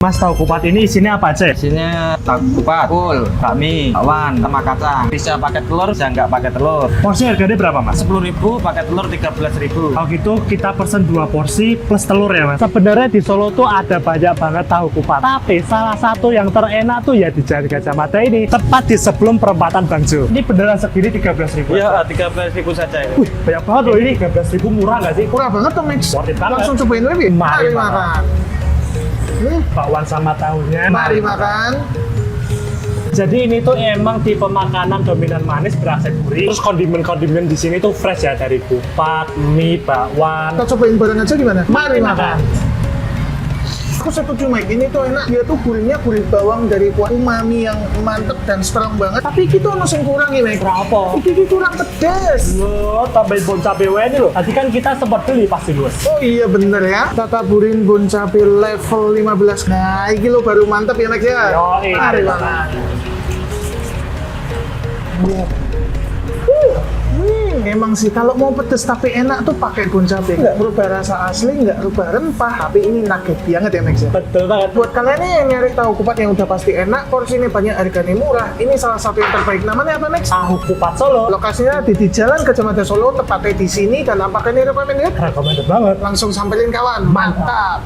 Mas, tahu kupat ini isinya apa aja? Isinya tahu kupat, full, bakmi, bakwan, sama kacang. Bisa pakai telur, bisa nggak pakai telur. Porsi harganya berapa, Mas? 10.000, pakai telur 13.000. Kalau gitu kita pesen 2 porsi plus telur ya, Mas. Sebenarnya di Solo tuh ada banyak banget tahu kupat. Tapi salah satu yang terenak tuh ya di Jalan Gajah Mada ini, tepat di sebelum perempatan Bangjo. Ini beneran segini 13.000. Iya, 13.000 saja ini. Wih, banyak banget loh ini. 13.000 murah nggak sih? Murah banget tuh, Mix. Worth it banget. Langsung cobain lebih. Mari Mari makan. Bakwan sama tahunya. Mari makan. Jadi ini tuh emang tipe makanan dominan manis berasa gurih. Terus kondimen-kondimen di sini tuh fresh ya, dari kupat, mie, bakwan. Kita cobain bareng aja gimana? Mari makan. Aku setuju, Mike. Ini tuh enak. Dia tuh gurihnya gurih bawang dari kuah umami yang mantep dan strong banget. Tapi kita ono sing kurang ya, Mike. Berapa? Iki kurang pedes. Loh, tambahin bon cabe wae ini loh. Tadi kan kita sempat beli pasti, Bos. Oh iya bener ya. Kita taburin bon cabe level 15. Nah, iki lo baru mantep ya, Mike ya. Yoi. Mari makan. Emang sih kalau mau pedes tapi enak tuh pakai bon cabe. Nggak berubah rasa asli, nggak berubah rempah. Tapi ini nugget banget ya, Max ya. Betul banget. Buat kalian nih yang nyari tahu kupat yang udah pasti enak, porsinya banyak, harganya murah. Ini salah satu yang terbaik. Namanya apa, Max? Tahu kupat Solo. Lokasinya di Jalan Gajah Mada Solo, tepatnya di sini. Dan apakah ini recommended? Recommended banget. Langsung samperin kawan. Mantap.